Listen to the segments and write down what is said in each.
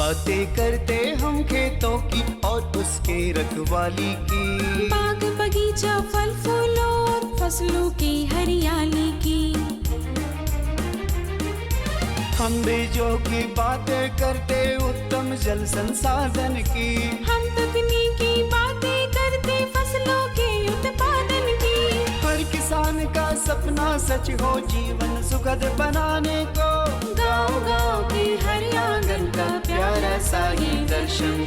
बातें करते हम खेतों की और उसके रखवाली की, बाग बगीचा फल फूलों और फसलों की हरियाली की। हम बीजों की बातें करते उत्तम जल संसाधन की, हम तकनीकी बातें करते फसलों के उत्पादन की। हर किसान का सपना सच हो जीवन सुखद बनाने को, गाँव-गाँव के हर आंगन का प्यारा सा ये दर्शन।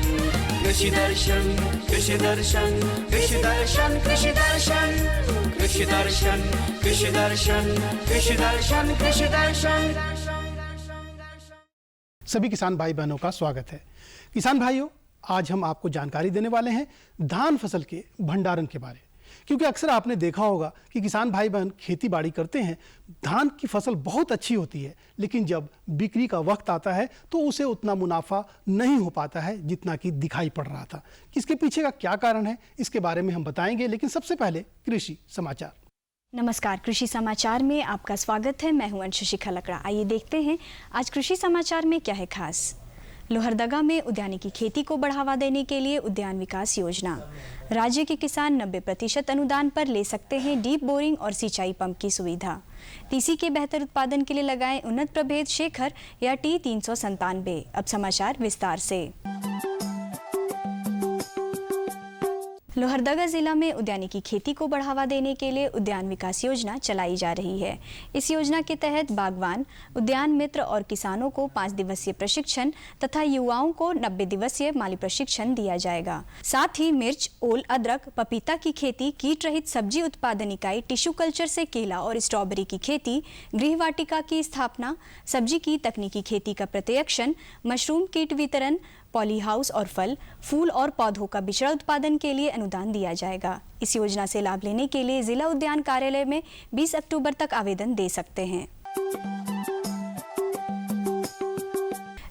कृषि दर्शन, कृषि दर्शन, कृषि दर्शन, कृषि दर्शन, कृषि दर्शन, कृषि दर्शन, कृषि दर्शन, कृषि दर्शन। सभी किसान भाई बहनों का स्वागत है। किसान भाइयों, आज हम आपको जानकारी देने वाले हैं धान फसल के भंडारण के बारे, क्योंकि अक्सर आपने देखा होगा कि किसान भाई बहन खेती बाड़ी करते हैं, धान की फसल बहुत अच्छी होती है, लेकिन जब बिक्री का वक्त आता है तो उसे उतना मुनाफा नहीं हो पाता है जितना कि दिखाई पड़ रहा था। इसके पीछे का क्या कारण है, इसके बारे में हम बताएंगे, लेकिन सबसे पहले कृषि समाचार। नमस्कार, कृषि समाचार में आपका स्वागत है। मैं हूं अंशुशिखा लकड़ा। आइए देखते हैं आज कृषि समाचार में क्या है खास। लोहरदगा में उद्यानिकी खेती को बढ़ावा देने के लिए उद्यान विकास योजना। राज्य के किसान 90% अनुदान पर ले सकते हैं डीप बोरिंग और सिंचाई पंप की सुविधा। तीसी के बेहतर उत्पादन के लिए लगाएं उन्नत प्रभेद शेखर या T397। अब समाचार विस्तार से। लोहरदगा जिला में उद्यानिकी खेती को बढ़ावा देने के लिए उद्यान विकास योजना चलाई जा रही है। इस योजना के तहत बागवान, उद्यान मित्र और किसानों को 5 दिवसीय प्रशिक्षण तथा युवाओं को 90 दिवसीय माली प्रशिक्षण दिया जाएगा। साथ ही मिर्च, ओल, अदरक, पपीता की खेती, कीट रहित सब्जी उत्पादन इकाई, टिश्यू कल्चर से केला और स्ट्रॉबेरी की खेती, गृह वाटिका की स्थापना, सब्जी की तकनीकी खेती का प्रत्यक्षण, मशरूम कीट वितरण, पॉली हाउस और फल, फूल और पौधों का बिचड़ा उत्पादन के लिए अनुदान दिया जाएगा। इस योजना से लाभ लेने के लिए जिला उद्यान कार्यालय में 20 अक्टूबर तक आवेदन दे सकते हैं।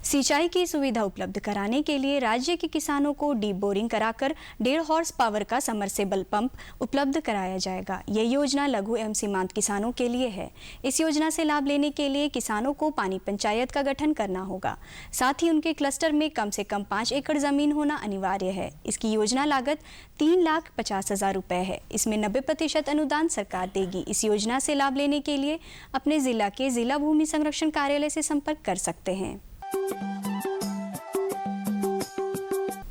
सिंचाई की सुविधा उपलब्ध कराने के लिए राज्य के किसानों को डीप बोरिंग कराकर 1.5 हॉर्स पावर का समरसेबल पंप उपलब्ध कराया जाएगा। यह योजना लघु एवं सीमांत किसानों के लिए है। इस योजना से लाभ लेने के लिए किसानों को पानी पंचायत का गठन करना होगा। साथ ही उनके क्लस्टर में कम से कम 5 एकड़ जमीन होना अनिवार्य है। इसकी योजना लागत 3,50,000 रुपये है। इसमें 90% अनुदान सरकार देगी। इस योजना से लाभ लेने के लिए अपने जिला के जिला भूमि संरक्षण कार्यालय से संपर्क कर सकते हैं।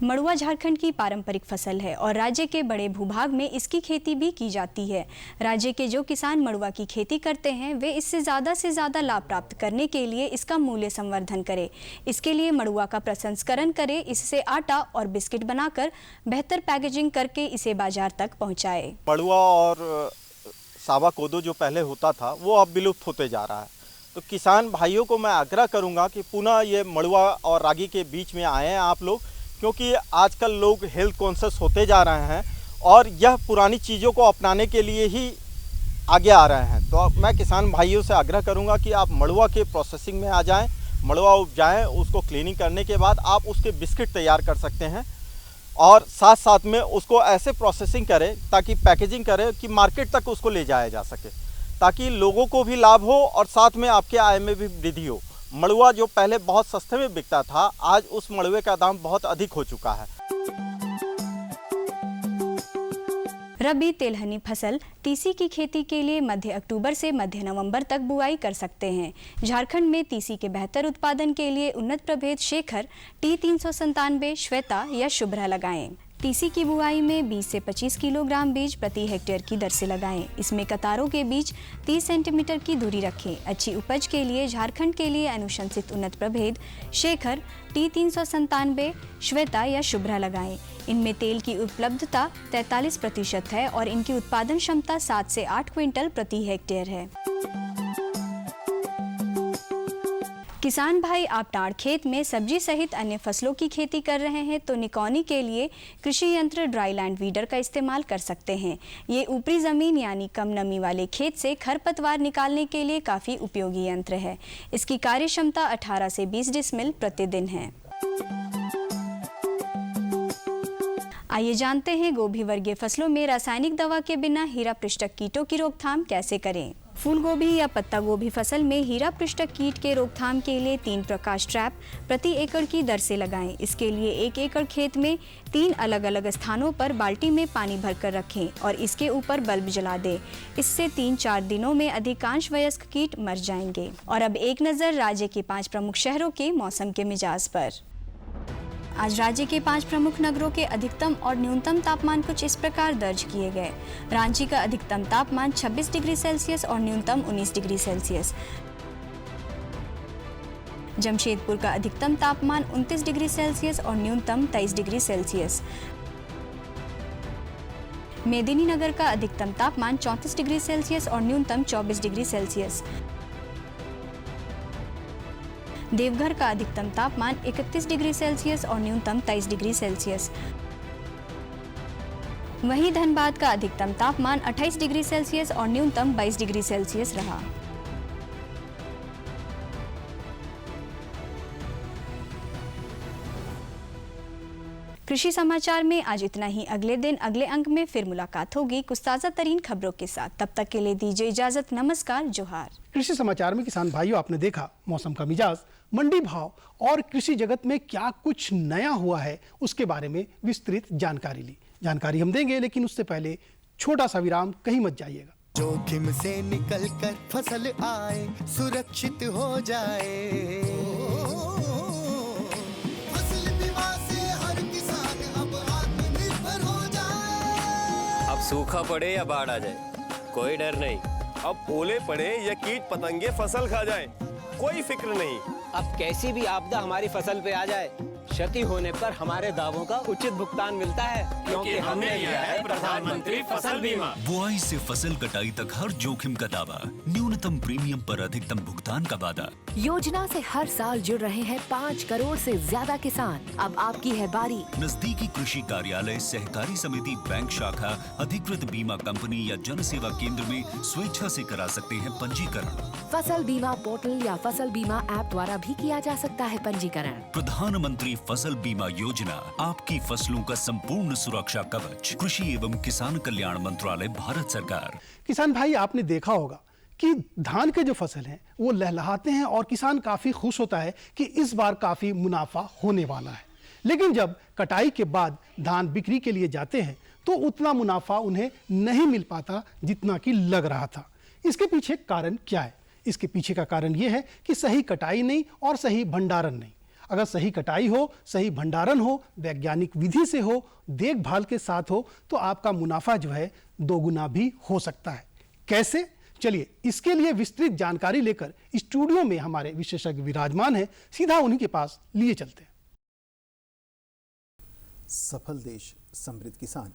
मड़ुआ झारखंड की पारंपरिक फसल है और राज्य के बड़े भूभाग में इसकी खेती भी की जाती है। राज्य के जो किसान मड़ुआ की खेती करते हैं वे इससे ज़्यादा लाभ प्राप्त करने के लिए इसका मूल्य संवर्धन करें। इसके लिए मड़ुआ का प्रसंस्करण करें, इससे आटा और बिस्किट बनाकर बेहतर पैकेजिंग करके इसे बाजार तक पहुँचाए। मड़ुआ और सावा कोदो जो पहले होता था वो अब विलुप्त होते जा रहा है, तो किसान भाइयों को मैं आग्रह करूंगा कि पुनः ये मड़ुआ और रागी के बीच में आए हैं आप लोग, क्योंकि आजकल लोग हेल्थ कॉन्शियस होते जा रहे हैं और यह पुरानी चीज़ों को अपनाने के लिए ही आगे आ रहे हैं। तो मैं किसान भाइयों से आग्रह करूंगा कि आप मड़ुआ के प्रोसेसिंग में आ जाएं, मड़ुआ उपजाएं, उसको क्लीनिंग करने के बाद आप उसके बिस्किट तैयार कर सकते हैं और साथ साथ में उसको ऐसे प्रोसेसिंग करें ताकि पैकेजिंग करें कि मार्केट तक उसको ले जाया जा सके, ताकि लोगों को भी लाभ हो और साथ में आपके आय में भी वृद्धि हो। मड़ुआ जो पहले बहुत सस्ते में बिकता था, आज उस मड़ुए का दाम बहुत अधिक हो चुका है। रबी तिलहनी फसल तीसी की खेती के लिए मध्य अक्टूबर से मध्य नवंबर तक बुआई कर सकते हैं। झारखंड में तीसी के बेहतर उत्पादन के लिए उन्नत प्रभेद शेखर, T397, श्वेता या शुभ्रा लगाएं। तीसी की बुआई में 20 से 25 किलोग्राम बीज प्रति हेक्टेयर की दर से लगाएं। इसमें कतारों के बीच 30 सेंटीमीटर की दूरी रखें। अच्छी उपज के लिए झारखंड के लिए अनुशंसित उन्नत प्रभेद शेखर, T397, श्वेता या शुभ्रा लगाएं। इनमें तेल की उपलब्धता 43% है और इनकी उत्पादन क्षमता 7 से 8 क्विंटल प्रति हेक्टेयर है। किसान भाई, आप टाड़ खेत में सब्जी सहित अन्य फसलों की खेती कर रहे हैं तो निकौनी के लिए कृषि यंत्र ड्राई लैंड वीडर का इस्तेमाल कर सकते हैं। ये ऊपरी जमीन यानी कम नमी वाले खेत से खरपतवार निकालने के लिए काफ़ी उपयोगी यंत्र है। इसकी कार्य क्षमता 18 से 20 डिसमिल प्रतिदिन है। आइए जानते हैं गोभी वर्गीय फसलों में रासायनिक दवा के बिना हीरा पृष्ठक कीटों की रोकथाम कैसे करें। फूल गोभी या पत्ता गोभी फसल में हीरा पृष्ठक कीट के रोकथाम के लिए 3 प्रकाश ट्रैप प्रति एकड़ की दर से लगाएं। इसके लिए 1 एकड़ खेत में 3 अलग-अलग स्थानों पर बाल्टी में पानी भरकर रखें और इसके ऊपर बल्ब जला दें। इससे 3-4 दिनों में अधिकांश वयस्क कीट मर जाएंगे। और अब एक नज़र राज्य के 5 प्रमुख शहरों के मौसम के मिजाज पर। आज राज्य के 5 प्रमुख नगरों के अधिकतम और न्यूनतम तापमान कुछ इस प्रकार दर्ज किए गए। रांची का अधिकतम तापमान 26 डिग्री सेल्सियस और न्यूनतम 19 डिग्री सेल्सियस। जमशेदपुर का अधिकतम तापमान 29 डिग्री सेल्सियस और न्यूनतम 23 डिग्री सेल्सियस। मेदिनीनगर का अधिकतम तापमान 34 डिग्री सेल्सियस और न्यूनतम 24 डिग्री सेल्सियस। देवघर का अधिकतम तापमान 31 डिग्री सेल्सियस और न्यूनतम 23 डिग्री सेल्सियस। वहीं धनबाद का अधिकतम तापमान 28 डिग्री सेल्सियस और न्यूनतम 22 डिग्री सेल्सियस रहा। कृषि समाचार में आज इतना ही। अगले दिन अगले अंक में फिर मुलाकात होगी कुछ ताज़ा तरीन खबरों के साथ। तब तक के लिए दीजिए इजाजत। नमस्कार, जोहार। कृषि समाचार में किसान भाइयों, आपने देखा मौसम का मिजाज, मंडी भाव और कृषि जगत में क्या कुछ नया हुआ है उसके बारे में विस्तृत जानकारी ली। जानकारी हम देंगे, लेकिन उससे पहले छोटा सा विराम, कहीं मत जाइएगा। जोखिम से निकल कर फसल आए, सुरक्षित हो जाए। फसल बीमा से हर किसान अब आत्मनिर्भर हो जाए। अब सूखा पड़े या बाढ़ आ जाए, कोई डर नहीं। अब ओले पड़े या कीट पतंगे फसल खा जाए, कोई फिक्र नहीं। अब कैसी भी आपदा हमारी फसल पे आ जाए, क्षति होने पर हमारे दावों का उचित भुगतान मिलता है, क्योंकि हमने लिया है प्रधानमंत्री फसल बीमा। बुआई से फसल कटाई तक हर जोखिम का दावा, न्यूनतम प्रीमियम पर अधिकतम भुगतान का वादा। योजना से हर साल जुड़ रहे हैं 5 करोड़ से ज्यादा किसान। अब आपकी है बारी। नजदीकी कृषि कार्यालय, सहकारी समिति, बैंक शाखा, अधिकृत बीमा कंपनी या जन सेवा केंद्र में स्वेच्छा से करा सकते हैं पंजीकरण। फसल बीमा पोर्टल या फसल बीमा ऐप द्वारा भी किया जा सकता है पंजीकरण। प्रधानमंत्री फसल बीमा योजना, आपकी फसलों का संपूर्ण सुरक्षा कवच। कृषि एवं किसान कल्याण मंत्रालय, भारत सरकार। किसान भाई, आपने देखा होगा कि धान के जो फसल हैं वो लहलहाते हैं और किसान काफ़ी खुश होता है कि इस बार काफ़ी मुनाफा होने वाला है। लेकिन जब कटाई के बाद धान बिक्री के लिए जाते हैं तो उतना मुनाफा उन्हें नहीं मिल पाता जितना कि लग रहा था। इसके पीछे कारण क्या है? इसके पीछे का कारण ये है कि सही कटाई नहीं और सही भंडारण नहीं। अगर सही कटाई हो, सही भंडारण हो, वैज्ञानिक विधि से हो, देखभाल के साथ हो, तो आपका मुनाफा जो है दोगुना भी हो सकता है। कैसे? चलिए, इसके लिए विस्तृत जानकारी लेकर स्टूडियो में हमारे विशेषज्ञ विराजमान हैं। सीधा उन्हीं के पास लिए चलते हैं। सफल देश, समृद्ध किसान,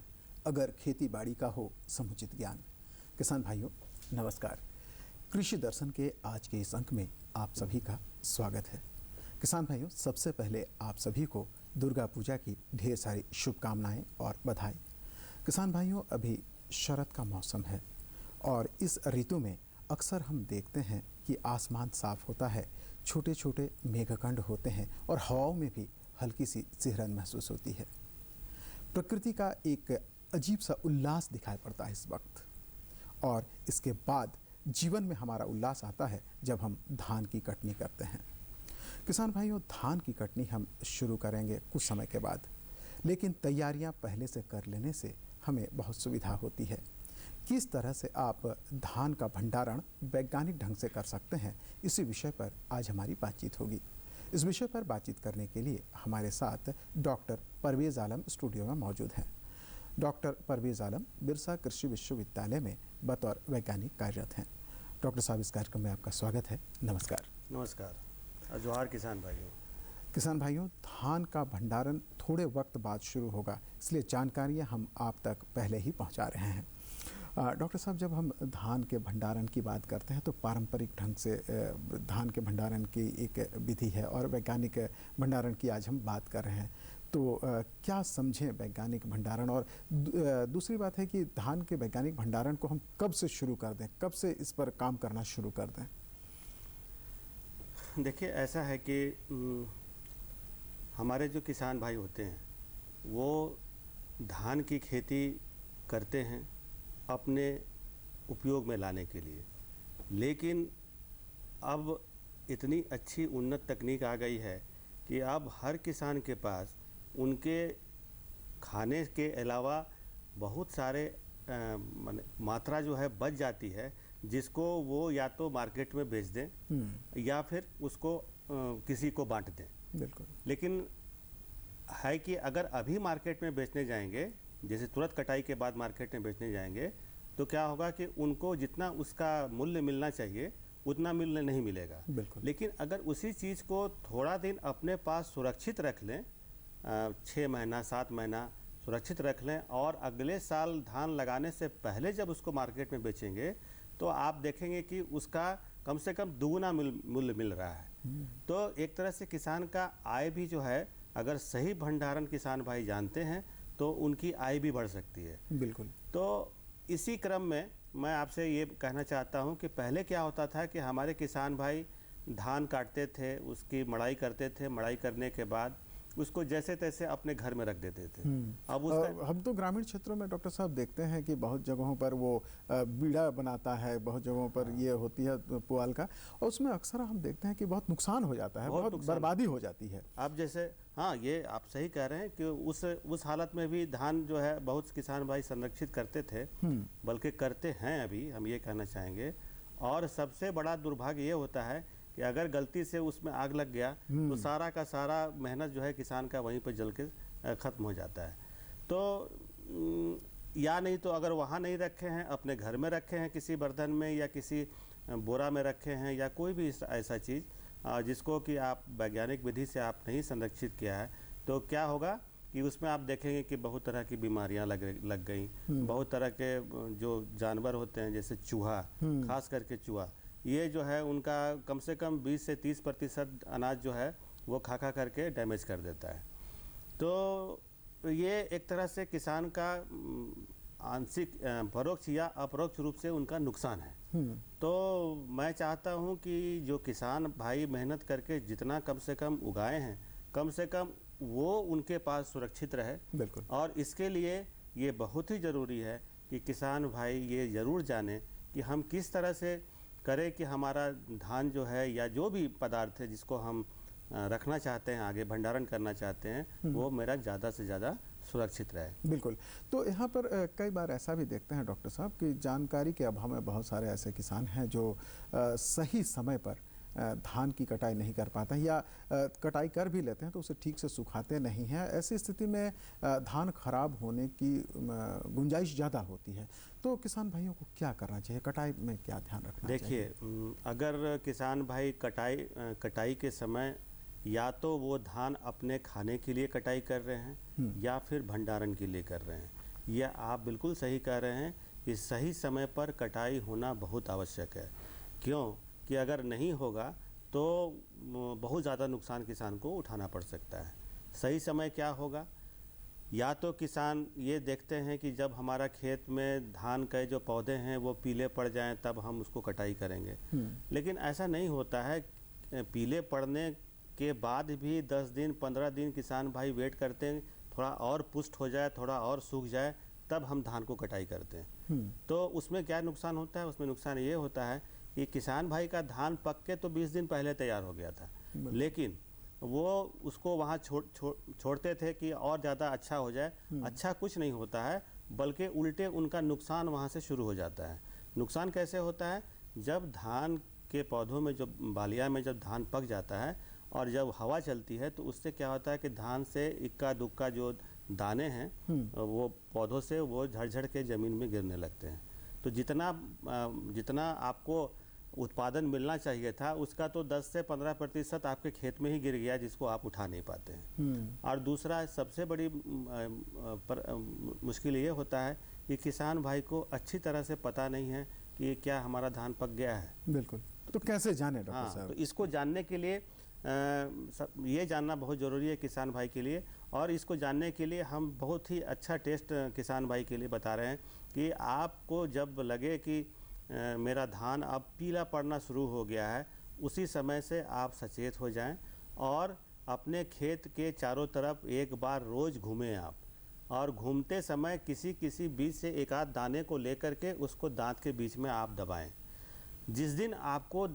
अगर खेती बाड़ी का हो समुचित ज्ञान। किसान भाइयों नमस्कार। कृषि दर्शन के आज के इस अंक में आप सभी का स्वागत है। किसान भाइयों, सबसे पहले आप सभी को दुर्गा पूजा की ढेर सारी शुभकामनाएं और बधाई। किसान भाइयों, अभी शरद का मौसम है और इस ऋतु में अक्सर हम देखते हैं कि आसमान साफ होता है, छोटे छोटे मेघखंड होते हैं और हवाओं में भी हल्की सी सिहरन महसूस होती है। प्रकृति का एक अजीब सा उल्लास दिखाई पड़ता है इस वक्त। और इसके बाद जीवन में हमारा उल्लास आता है जब हम धान की कटनी करते हैं। किसान भाइयों, धान की कटनी हम शुरू करेंगे कुछ समय के बाद, लेकिन तैयारियां पहले से कर लेने से हमें बहुत सुविधा होती है। किस तरह से आप धान का भंडारण वैज्ञानिक ढंग से कर सकते हैं, इसी विषय पर आज हमारी बातचीत होगी। इस विषय पर बातचीत करने के लिए हमारे साथ डॉक्टर परवेज आलम स्टूडियो में मौजूद हैं। डॉक्टर परवेज आलम बिरसा कृषि विश्वविद्यालय में बतौर वैज्ञानिक कार्यरत हैं। डॉक्टर साहब, इस कार्यक्रम में आपका स्वागत है। नमस्कार। नमस्कार। जोहार किसान भाइयों। किसान भाइयों, धान का भंडारण थोड़े वक्त बाद शुरू होगा, इसलिए जानकारियाँ हम आप तक पहले ही पहुँचा रहे हैं। डॉक्टर साहब, जब हम धान के भंडारण की बात करते हैं तो पारंपरिक ढंग से धान के भंडारण की एक विधि है और वैज्ञानिक भंडारण की आज हम बात कर रहे हैं। तो क्या समझें वैज्ञानिक भंडारण, और दूसरी बात है कि धान के वैज्ञानिक भंडारण को हम कब से शुरू कर दें, कब से इस पर काम करना शुरू कर दें? देखिए, ऐसा है कि हमारे जो किसान भाई होते हैं वो धान की खेती करते हैं अपने उपयोग में लाने के लिए, लेकिन अब इतनी अच्छी उन्नत तकनीक आ गई है कि अब हर किसान के पास उनके खाने के अलावा बहुत सारे मात्रा जो है बच जाती है, जिसको वो या तो मार्केट में बेच दें या फिर उसको किसी को बांट दें। बिल्कुल। लेकिन है कि अगर अभी मार्केट में बेचने जाएंगे, जैसे तुरंत कटाई के बाद मार्केट में बेचने जाएंगे, तो क्या होगा कि उनको जितना उसका मूल्य मिलना चाहिए उतना मूल्य नहीं मिलेगा। बिल्कुल। लेकिन अगर उसी चीज़ को थोड़ा दिन अपने पास सुरक्षित रख लें, 6 महीना 7 महीना सुरक्षित रख लें, और अगले साल धान लगाने से पहले जब उसको मार्केट में बेचेंगे तो आप देखेंगे कि उसका कम से कम दुगुना मूल्य मिल रहा है। तो एक तरह से किसान का आय भी जो है, अगर सही भंडारण किसान भाई जानते हैं तो उनकी आय भी बढ़ सकती है। बिल्कुल। तो इसी क्रम में मैं आपसे ये कहना चाहता हूँ कि पहले क्या होता था कि हमारे किसान भाई धान काटते थे, उसकी मड़ाई करते थे, मड़ाई करने के बाद उसको जैसे तैसे अपने घर में रख देते थे। अब उसका हम तो ग्रामीण क्षेत्रों में डॉक्टर साहब देखते हैं कि बहुत जगहों पर वो बीड़ा बनाता है, बहुत जगहों पर ये होती है पुआल का, और उसमें अक्सर हम देखते हैं कि बहुत नुकसान हो जाता है, बहुत बर्बादी हो जाती है। अब जैसे हाँ, ये आप सही कह रहे हैं कि उस हालत में भी धान जो है बहुत किसान भाई संरक्षित करते थे, बल्कि करते हैं अभी, हम ये कहना चाहेंगे। और सबसे बड़ा दुर्भाग्य ये होता है कि अगर गलती से उसमें आग लग गया तो सारा का सारा मेहनत जो है किसान का वहीं पर जल के ख़त्म हो जाता है। तो या नहीं तो अगर वहाँ नहीं रखे हैं, अपने घर में रखे हैं, किसी बर्तन में या किसी बोरा में रखे हैं, या कोई भी ऐसा चीज़ जिसको कि आप वैज्ञानिक विधि से आप नहीं संरक्षित किया है, तो क्या होगा कि उसमें आप देखेंगे कि बहुत तरह की बीमारियां लग गई। बहुत तरह के जो जानवर होते हैं, जैसे चूहा, खास करके चूहा, ये जो है उनका कम से कम 20 से 30% अनाज जो है वो खा करके डैमेज कर देता है। तो ये एक तरह से किसान का आंशिक परोक्ष या अपरोक्ष रूप से उनका नुकसान है। तो मैं चाहता हूं कि जो किसान भाई मेहनत करके जितना कम से कम उगाए हैं, कम से कम वो उनके पास सुरक्षित रहे। बिल्कुल। और इसके लिए ये बहुत ही ज़रूरी है कि किसान भाई ये ज़रूर जाने कि हम किस तरह से करें कि हमारा धान जो है या जो भी पदार्थ है जिसको हम रखना चाहते हैं, आगे भंडारण करना चाहते हैं, वो मेरा ज़्यादा से ज़्यादा सुरक्षित रहे। बिल्कुल। तो यहाँ पर कई बार ऐसा भी देखते हैं डॉक्टर साहब कि जानकारी के अभाव में बहुत सारे ऐसे किसान हैं जो सही समय पर धान की कटाई नहीं कर पाते हैं, या कटाई कर भी लेते हैं तो उसे ठीक से सुखाते नहीं हैं। ऐसी स्थिति में धान खराब होने की गुंजाइश ज़्यादा होती है। तो किसान भाइयों को क्या करना चाहिए, कटाई में क्या ध्यान रखना चाहिए? देखिए, अगर किसान भाई कटाई के समय या तो वो धान अपने खाने के लिए कटाई कर रहे हैं या फिर भंडारण के लिए कर रहे हैं, यह आप बिल्कुल सही कह रहे हैं कि सही समय पर कटाई होना बहुत आवश्यक है। क्यों कि अगर नहीं होगा तो बहुत ज़्यादा नुकसान किसान को उठाना पड़ सकता है। सही समय क्या होगा? या तो किसान ये देखते हैं कि जब हमारा खेत में धान के जो पौधे हैं वो पीले पड़ जाएं तब हम उसको कटाई करेंगे। लेकिन ऐसा नहीं होता है। पीले पड़ने के बाद भी 10 दिन 15 दिन किसान भाई वेट करते हैं, थोड़ा और पुष्ट हो जाए, थोड़ा और सूख जाए, तब हम धान को कटाई करते हैं। तो उसमें क्या नुकसान होता है? उसमें नुकसान ये होता है कि किसान भाई का धान पक के तो 20 दिन पहले तैयार हो गया था, लेकिन वो उसको वहाँ छोड़ते थे कि और ज़्यादा अच्छा हो जाए। अच्छा कुछ नहीं होता है, बल्कि उल्टे उनका नुकसान वहाँ से शुरू हो जाता है। नुकसान कैसे होता है? जब धान के पौधों में, जब बालिया में जब धान पक जाता है और जब हवा चलती है तो उससे क्या होता है कि धान से इक्का दुक्का जो दाने हैं वो पौधों से वो झड़ के ज़मीन में गिरने लगते हैं। तो जितना आपको उत्पादन मिलना चाहिए था उसका तो 10 से 15% आपके खेत में ही गिर गया, जिसको आप उठा नहीं पाते हैं। और दूसरा सबसे बड़ी मुश्किल ये होता है कि किसान भाई को अच्छी तरह से पता नहीं है कि क्या हमारा धान पक गया है। बिल्कुल। तो कैसे जाने डॉक्टर साहब? तो इसको जानने के लिए ये जानना बहुत ज़रूरी है किसान भाई के लिए। और इसको जानने के लिए हम बहुत ही अच्छा टेस्ट किसान भाई के लिए बता रहे हैं कि आपको जब लगे कि मेरा धान अब पीला पड़ना शुरू हो गया है, उसी समय से आप सचेत हो जाएं और अपने खेत के चारों तरफ एक बार रोज़ घूमें आप। और घूमते समय किसी बीज से एक आध दाने को लेकर के उसको दांत के बीच में आप दबाएं। जिस दिन आपको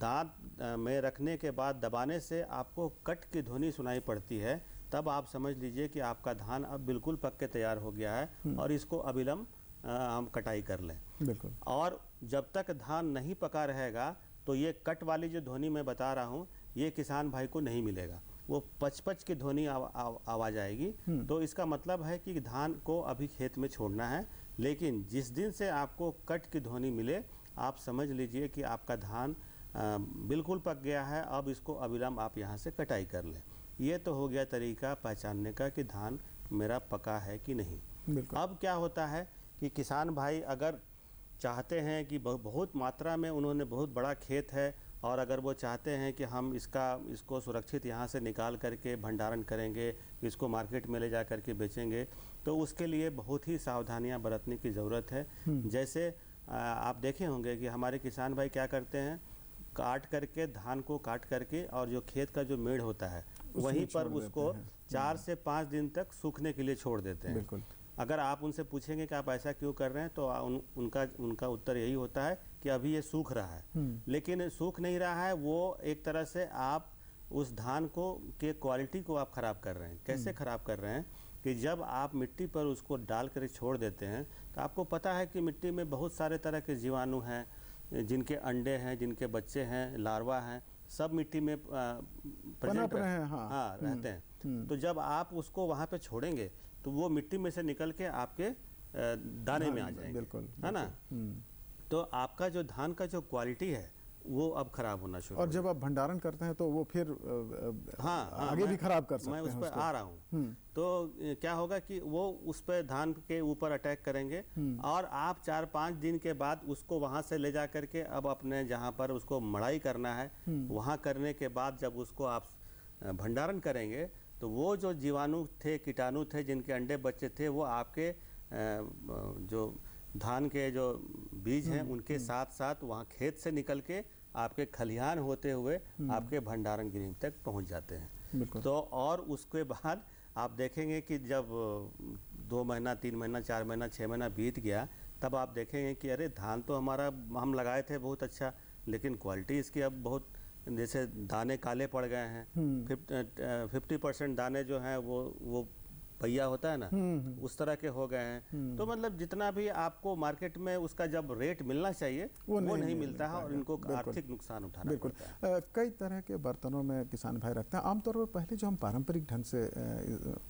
दांत में रखने के बाद दबाने से आपको कट की ध्वनि सुनाई पड़ती है, तब आप समझ लीजिए कि आपका धान अब बिल्कुल पक के तैयार हो गया है और इसको अविलंब हम कटाई कर लें। बिल्कुल। और जब तक धान नहीं पका रहेगा तो ये कट वाली जो ध्वनि मैं बता रहा हूँ ये किसान भाई को नहीं मिलेगा, वो पच की ध्वनि आवाज़ आएगी। तो इसका मतलब है कि धान को अभी खेत में छोड़ना है, लेकिन जिस दिन से आपको कट की ध्वनि मिले आप समझ लीजिए कि आपका धान बिल्कुल पक गया है, अब इसको अविलंब आप यहाँ से कटाई कर लें। ये तो हो गया तरीका पहचानने का कि धान मेरा पका है कि नहीं। अब क्या होता है कि किसान भाई अगर चाहते हैं कि बहुत मात्रा में उन्होंने बहुत बड़ा खेत है और अगर वो चाहते हैं कि हम इसको सुरक्षित यहाँ से निकाल करके भंडारण करेंगे, इसको मार्केट में ले जा करके बेचेंगे, तो उसके लिए बहुत ही सावधानियाँ बरतने की ज़रूरत है। जैसे आप देखे होंगे कि हमारे किसान भाई क्या करते हैं, काट करके धान को काट करके और जो खेत का जो मेड़ होता है वहीं पर उसको 4 से 5 दिन तक सूखने के लिए छोड़ देते हैं। बिल्कुल। अगर आप उनसे पूछेंगे कि आप ऐसा क्यों कर रहे हैं तो उनका उत्तर यही होता है कि अभी ये सूख रहा है। लेकिन सूख नहीं रहा है, वो एक तरह से आप उस धान को के क्वालिटी को आप ख़राब कर रहे हैं। कैसे ख़राब कर रहे हैं कि जब आप मिट्टी पर उसको डाल कर छोड़ देते हैं तो आपको पता है कि मिट्टी में बहुत सारे तरह के जीवाणु हैं, जिनके अंडे हैं, जिनके बच्चे हैं, लार्वा हैं, सब मिट्टी में प्रेजेंट रहते हैं। तो जब आप उसको वहाँ पे छोड़ेंगे तो वो मिट्टी में से निकल के आपके दाने में आ जाएंगे। बिल्कुल, है ना। तो आपका जो धान का जो क्वालिटी है वो अब खराब होना शुरू। और जब आप भंडारण करते हैं तो वो फिर आगे भी खराब कर सकते हैं। मैं उस पर आ रहा हूँ। तो क्या होगा कि वो उस पर धान के ऊपर अटैक करेंगे और आप 4-5 दिन के बाद उसको वहाँ से ले जा करके अब अपने जहाँ पर उसको मड़ाई करना है वहाँ करने के बाद जब उसको आप भंडारण करेंगे तो वो जो जीवाणु थे, कीटाणु थे, जिनके अंडे बच्चे थे, वो आपके जो धान के जो बीज हैं उनके साथ साथ वहाँ खेत से निकल के आपके खलिहान होते हुए आपके भंडारण गृह तक पहुँच जाते हैं। तो और उसके बाद आप देखेंगे कि जब 2 महीना, 3 महीना, 4 महीना, 6 महीना बीत गया तब आप देखेंगे कि अरे धान तो हमारा हम लगाए थे बहुत अच्छा, लेकिन क्वालिटी इसकी अब बहुत, जैसे दाने काले पड़ गए हैं। 50% दाने जो हैं वो पहिया होता है ना, उस तरह के हो गए हैं। तो मतलब जितना भी आपको मार्केट में उसका जब रेट मिलना चाहिए वो नहीं मिलता है और इनको आर्थिक नुकसान उठाना पड़ता है। कई तरह के बर्तनों में किसान भाई रखते हैं। आमतौर पर पहले जो हम पारंपरिक ढंग से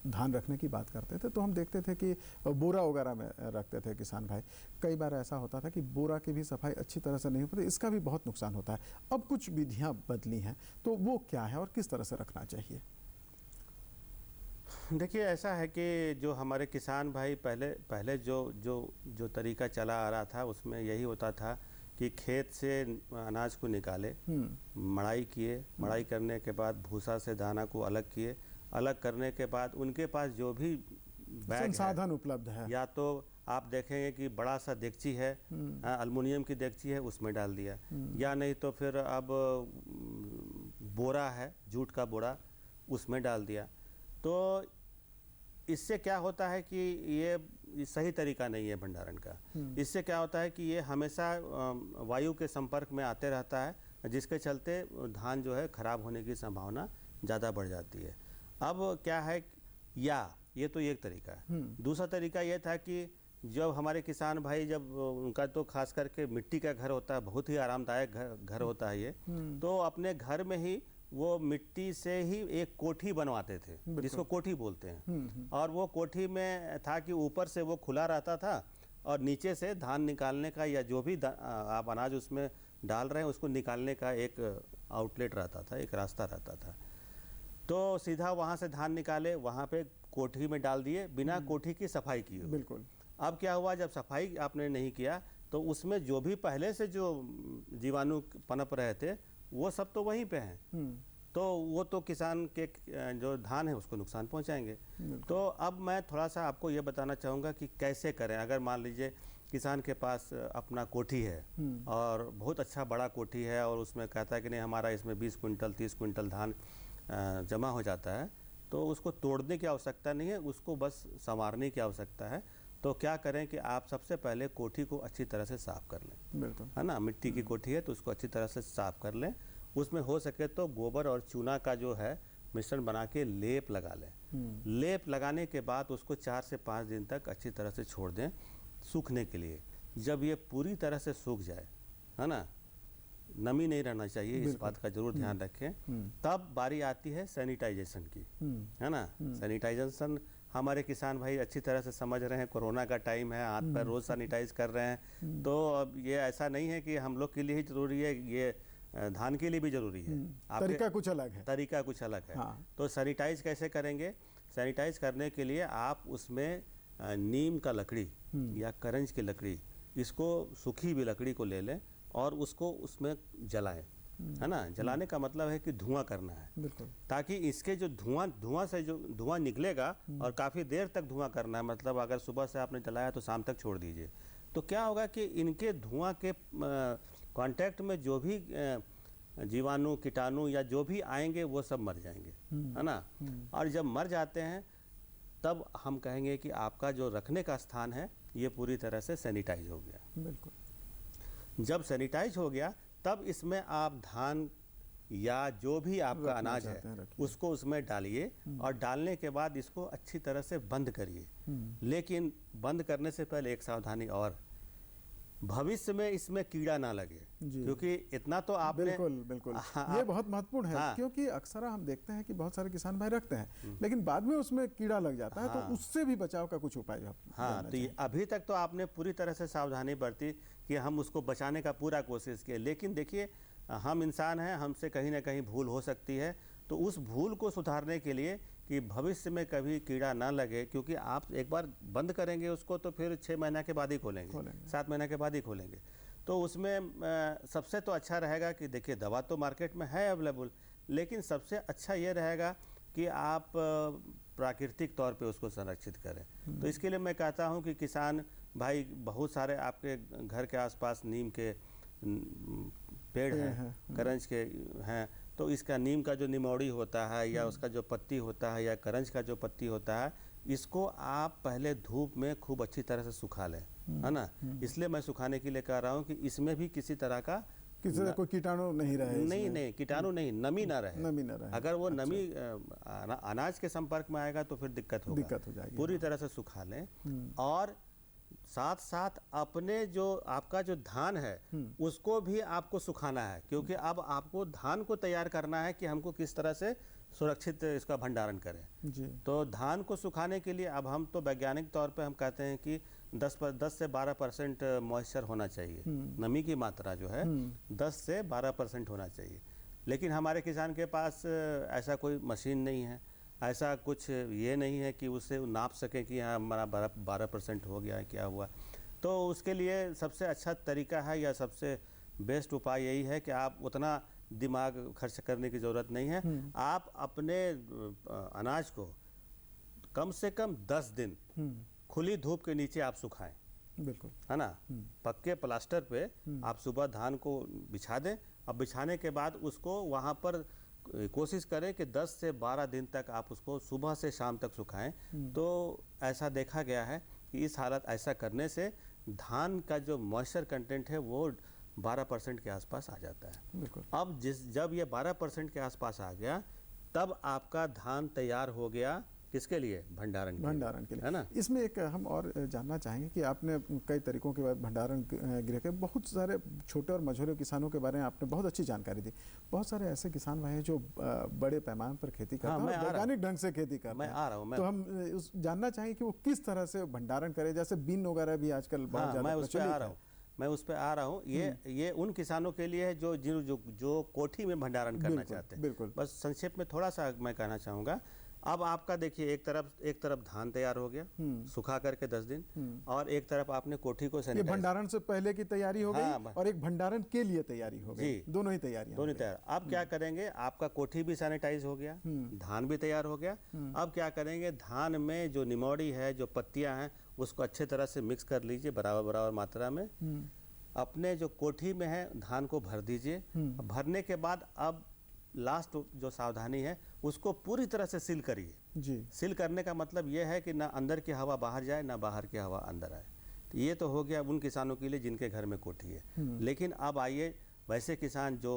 धान रखने की बात करते थे तो हम देखते थे कि बोरा वगैरह में रखते थे किसान भाई। कई बार ऐसा होता था कि बोरा की भी सफाई अच्छी तरह से नहीं हो पाती, इसका भी बहुत नुकसान होता है। अब कुछ विधियाँ बदली हैं, तो वो क्या है और किस तरह से रखना चाहिए? देखिए, ऐसा है कि जो हमारे किसान भाई पहले जो तरीका चला आ रहा था उसमें यही होता था कि खेत से अनाज को निकाले, मड़ाई किए, मड़ाई करने के बाद भूसा से दाना को अलग किए, अलग करने के बाद उनके पास जो भी बैग संसाधन उपलब्ध है, या तो आप देखेंगे कि बड़ा सा देगची है, एल्युमिनियम की देगची है, उसमें डाल दिया, या नहीं तो फिर अब बोरा है, जूट का बोरा, उसमें डाल दिया। तो इससे क्या होता है कि ये सही तरीका नहीं है भंडारण का। इससे क्या होता है कि ये हमेशा वायु के संपर्क में आते रहता है, जिसके चलते धान जो है खराब होने की संभावना ज़्यादा बढ़ जाती है। अब क्या है, या ये तो एक तरीका है। दूसरा तरीका ये था कि जब हमारे किसान भाई, जब उनका तो खास करके मिट्टी का घर होता है, बहुत ही आरामदायक घर होता है ये, तो अपने घर में ही वो मिट्टी से ही एक कोठी बनवाते थे, जिसको कोठी बोलते हैं। और वो कोठी में था कि ऊपर से वो खुला रहता था और नीचे से धान निकालने का या जो भी आप अनाज उसमें डाल रहे हैं उसको निकालने का एक आउटलेट रहता था, एक रास्ता रहता था। तो सीधा वहाँ से धान निकाले, वहाँ पे कोठी में डाल दिए, बिना कोठी की सफाई किए। बिल्कुल। अब क्या हुआ, जब सफाई आपने नहीं किया तो उसमें जो भी पहले से जो जीवाणु पनप रहे थे वो सब तो वहीं पे हैं। तो वो तो किसान के जो धान है उसको नुकसान पहुंचाएंगे। तो अब मैं थोड़ा सा आपको ये बताना चाहूँगा कि कैसे करें। अगर मान लीजिए किसान के पास अपना कोठी है और बहुत अच्छा बड़ा कोठी है और उसमें कहता है कि नहीं हमारा इसमें 20 क्विंटल 30 क्विंटल धान जमा हो जाता है, तो उसको तोड़ने की आवश्यकता नहीं है, उसको बस संवारने की आवश्यकता है। तो क्या करें कि आप सबसे पहले कोठी को अच्छी तरह से साफ कर लें, बिल्कुल, है ना। मिट्टी की कोठी है तो उसको अच्छी तरह से साफ कर लें। उसमें हो सके तो गोबर और चूना का जो है मिश्रण बना के लेप लगा लें। लेप लगाने के बाद उसको 4 से 5 दिन तक अच्छी तरह से छोड़ दें सूखने के लिए। जब ये पूरी तरह से सूख जाए, है ना, नमी नहीं रहना चाहिए, इस बात का जरूर ध्यान रखें। तब बारी आती है सैनिटाइजेशन की, है ना। सैनिटाइजेशन हमारे किसान भाई अच्छी तरह से समझ रहे हैं, कोरोना का टाइम है, हाथ पैर रोज सैनिटाइज कर रहे हैं। तो अब ये ऐसा नहीं है कि हम लोग के लिए ही जरूरी है, ये धान के लिए भी जरूरी है। तरीका कुछ अलग है, तरीका कुछ अलग है। हाँ। तो सैनिटाइज कैसे करेंगे? सैनिटाइज करने के लिए आप उसमें नीम का लकड़ी या करंज की लकड़ी, इसको सूखी हुई लकड़ी को ले लें और उसको उसमें जलाएं, है ना। जलाने का मतलब है कि धुआं करना है, बिल्कुल, ताकि इसके जो धुआं से जो धुआं निकलेगा और काफ़ी देर तक धुआं करना है। मतलब अगर सुबह से आपने जलाया तो शाम तक छोड़ दीजिए। तो क्या होगा कि इनके धुआं के कांटेक्ट में जो भी जीवाणु, कीटाणु या जो भी आएंगे वो सब मर जाएंगे, है ना। और जब मर जाते हैं तब हम कहेंगे कि आपका जो रखने का स्थान है ये पूरी तरह से सैनिटाइज हो गया। बिल्कुल, जब सैनिटाइज हो गया तब इसमें आप धान या जो भी आपका अनाज है उसको उसमें डालिए और डालने के बाद इसको अच्छी तरह से बंद करिए। लेकिन बंद करने से पहले एक सावधानी और, भविष्य में इसमें कीड़ा ना लगे, क्योंकि इतना तो आपने बिल्कुल ये बहुत महत्वपूर्ण है। हाँ, क्योंकि अक्सर हम देखते हैं कि बहुत सारे किसान भाई रखते हैं लेकिन बाद में उसमें कीड़ा लग जाता है। तो उससे भी बचाव का कुछ उपाय हाँ, तो अभी तक तो आपने पूरी तरह से सावधानी बरती कि हम उसको बचाने का पूरा कोशिश किए। लेकिन देखिए, हम इंसान हैं, हमसे कहीं ना कहीं भूल हो सकती है। तो उस भूल को सुधारने के लिए कि भविष्य में कभी कीड़ा ना लगे, क्योंकि आप एक बार बंद करेंगे उसको तो फिर 6 महीने के बाद ही खोलेंगे, 7 महीने के बाद ही खोलेंगे। तो उसमें सबसे तो अच्छा रहेगा कि देखिए, दवा तो मार्केट में है अवेलेबल, लेकिन सबसे अच्छा ये रहेगा कि आप प्राकृतिक तौर पे उसको संरक्षित करें। तो इसके लिए मैं कहता हूँ कि किसान भाई, बहुत सारे आपके घर के आसपास नीम के पेड़ हैं, करंज के हैं, तो इसका नीम का जो निमौड़ी होता है या उसका जो पत्ती होता है या करंज का जो पत्ती होता है, इसको आप पहले धूप में खूब अच्छी तरह से सुखा लें, है ना। इसलिए मैं सुखाने के लिए कह रहा हूँ कि इसमें भी किसी तरह का कोई कीटाणु नहीं रहे। नहीं, कीटाणु नहीं, नमी ना रहे। अगर वो नमी अनाज के संपर्क में आएगा तो फिर दिक्कत हो जाएगी। पूरी तरह से सुखा लें और साथ साथ अपने जो आपका जो धान है उसको भी आपको सुखाना है, क्योंकि अब आपको धान को तैयार करना है कि हमको किस तरह से सुरक्षित इसका भंडारण करें जी। तो धान को सुखाने के लिए अब हम तो वैज्ञानिक तौर पे हम कहते हैं कि 10 से 12% मॉइस्चर होना चाहिए, नमी की मात्रा जो है 10 से 12% होना चाहिए। लेकिन हमारे किसान के पास ऐसा कोई मशीन नहीं है, ऐसा कुछ ये नहीं है कि उससे नाप सकें कि हाँ हमारा 12% हो गया है, क्या हुआ। तो उसके लिए सबसे अच्छा तरीका है या सबसे बेस्ट उपाय यही है कि आप उतना दिमाग खर्च करने की ज़रूरत नहीं है। आप अपने अनाज को कम से कम 10 दिन खुली धूप के नीचे आप सुखाएं, बिल्कुल, है ना। पक्के प्लास्टर पे आप सुबह धान को बिछा दें। अब बिछाने के बाद उसको वहाँ पर कोशिश करें कि 10 से 12 दिन तक आप उसको सुबह से शाम तक सुखाएं। तो ऐसा देखा गया है कि इस हालत ऐसा करने से धान का जो मॉइस्चर कंटेंट है वो 12% के आसपास आ जाता है। बिल्कुल। अब जब ये 12% के आसपास आ गया तब आपका धान तैयार हो गया, किसके लिए? भंडारण के लिए, है ना। इसमें एक हम और जानना चाहेंगे कि आपने कई तरीकों के बाद भंडारण गृह के बहुत सारे छोटे और मझोले किसानों के बारे में आपने बहुत अच्छी जानकारी दी। बहुत सारे ऐसे किसान भाई हैं जो बड़े पैमाने पर खेती करते हैं, वैज्ञानिक ढंग से खेती करते हैं। मैं आ रहा हूँ, तो हम जानना चाहेंगे कि वो किस तरह से भंडारण करें, जैसे बीन वगैरह भी आजकल बहुत ज्यादा मैं उस पर आ रहा हूँ। ये उन किसानों के लिए है जो कोठी में भंडारण करना चाहते हैं। बिल्कुल। बस संक्षेप में थोड़ा सा मैं कहना चाहूँगा। अब आपका देखिए, एक तरफ धान तैयार हो गया सुखा करके 10 दिन, और एक तरफ आपने कोठी को ये भंडारण से पहले की तैयारी हो गई और एक भंडारण के लिए तैयारी हो गई। दोनों ही तैयार। अब क्या करेंगे, आपका कोठी भी सैनिटाइज हो गया, धान भी तैयार हो गया। अब क्या करेंगे, धान में जो निमौड़ी है, जो पत्तियां हैं, उसको अच्छे तरह से मिक्स कर लीजिए बराबर मात्रा में। अपने जो कोठी में है धान को भर दीजिए। भरने के बाद अब लास्ट जो सावधानी है, उसको पूरी तरह से सील करिए। जी। सील करने का मतलब ये है कि ना अंदर की हवा बाहर जाए, ना बाहर की हवा अंदर आए। तो ये तो हो गया उन किसानों के लिए जिनके घर में कोठी है। लेकिन अब आइए वैसे किसान जो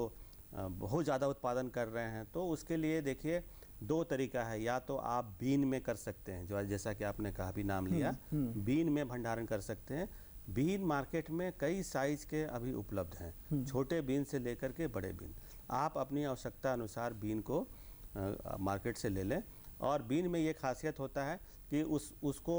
बहुत ज़्यादा उत्पादन कर रहे हैं, तो उसके लिए देखिए 2 तरीका है। या तो आप बीन में कर सकते हैं, जो जैसा कि आपने कहा भी नाम लिया, बीन में भंडारण कर सकते हैं। बीन मार्केट में कई साइज के अभी उपलब्ध हैं, छोटे बीन से लेकर के बड़े बीन। आप अपनी आवश्यकता अनुसार बीन को मार्केट से ले लें। और बीन में ये खासियत होता है कि उसको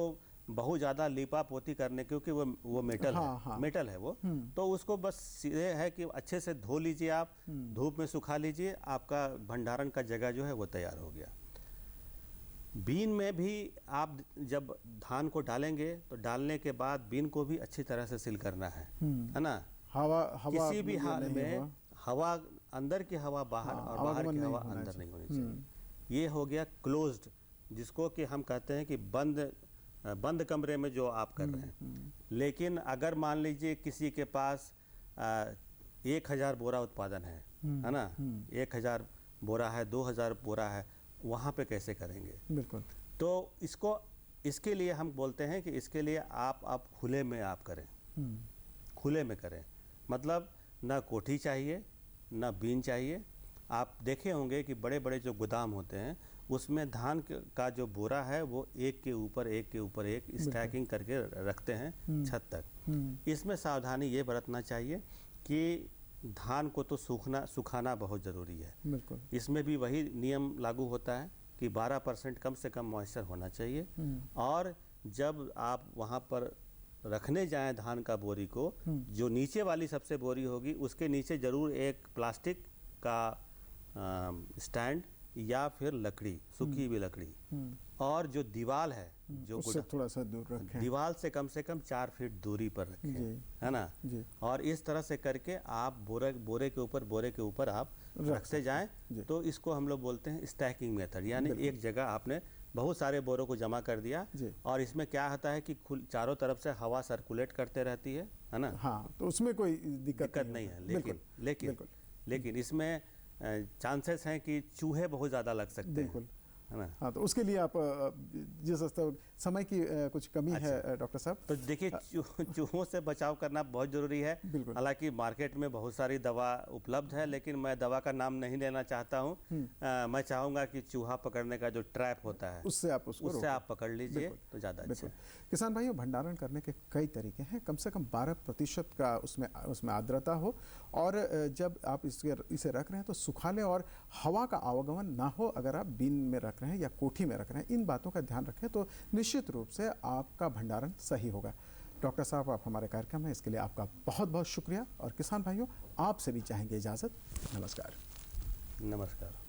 बहुत ज़्यादा लीपा पोती करने, क्योंकि वो मेटल है, मेटल है वो, तो उसको बस सीधे है कि अच्छे से धो लीजिए, आप धूप में सुखा लीजिए, आपका भंडारण का जगह जो है वो तैयार हो गया। बीन में भी आप जब धान को डालेंगे तो डालने के बाद बीन को भी अच्छी तरह से सील करना है ना। हवा किसी भी हाल में हवा अंदर की हवा बाहर और बाहर की हवा अंदर नहीं होनी चाहिए। ये हो गया क्लोज्ड, जिसको कि हम कहते हैं कि बंद कमरे में जो आप कर रहे हैं। लेकिन अगर मान लीजिए किसी के पास 1000 बोरा उत्पादन है ना, 1000 बोरा है, 2000 बोरा है, वहाँ पे कैसे करेंगे? बिल्कुल। तो इसके लिए हम बोलते हैं कि इसके लिए आप खुले में आप करें, खुले में करें। मतलब ना कोठी चाहिए, ना बीन चाहिए। आप देखे होंगे कि बड़े बड़े जो गोदाम होते हैं उसमें धान का जो बोरा है वो एक के ऊपर एक स्टैकिंग करके रखते हैं छत तक। इसमें सावधानी ये बरतना चाहिए कि धान को तो सुखाना बहुत ज़रूरी है। बिल्कुल। इसमें भी वही नियम लागू होता है कि 12% कम से कम मॉइस्चर होना चाहिए। और जब आप वहाँ पर रखने जाएं धान का बोरी को, जो नीचे वाली सबसे बोरी होगी उसके नीचे ज़रूर एक प्लास्टिक का स्टैंड या फिर लकड़ी, सूखी हुई लकड़ी, और जो दीवार है जो उससे थोड़ा सा दूर रखें, दीवार से कम 4 फीट दूरी पर रखें, है ना। और इस तरह से करके आप बोरे के ऊपर आप रखते जाएं। तो इसको हम लोग बोलते हैं स्टैकिंग मेथड, यानी एक जगह आपने बहुत सारे बोरों को जमा कर दिया और इसमें क्या होता है कि चारों तरफ से हवा सर्कुलेट करते रहती है ना। हाँ, तो उसमें कोई दिक्कत नहीं है। लेकिन इसमें चांसेस हैं कि चूहे बहुत ज़्यादा लग सकते हैं, है ना। हाँ, तो उसके लिए आप जिस समय की कुछ कमी है डॉक्टर साहब, तो देखिए चूहों से बचाव करना बहुत ज़रूरी है। हालांकि मार्केट में बहुत सारी दवा उपलब्ध है, लेकिन मैं दवा का नाम नहीं लेना चाहता हूँ। मैं चाहूँगा कि चूहा पकड़ने का जो ट्रैप होता है उससे आप पकड़ लीजिए तो ज़्यादा अच्छा है। किसान भाइयों, भंडारण करने के कई तरीके हैं। कम से कम 12% का उसमें आर्द्रता हो, और जब आप इसे रख रहे हैं तो सुखाले और हवा का आवागमन ना हो। अगर आप बीन में रख रहे हैं या कोठी में रख रहे हैं, इन बातों का ध्यान रखें तो निश्चित रूप से आपका भंडारण सही होगा। डॉक्टर साहब, आप हमारे कार्यक्रम में, इसके लिए आपका बहुत बहुत शुक्रिया। और किसान भाइयों, आपसे भी चाहेंगे इजाज़त। नमस्कार। नमस्कार।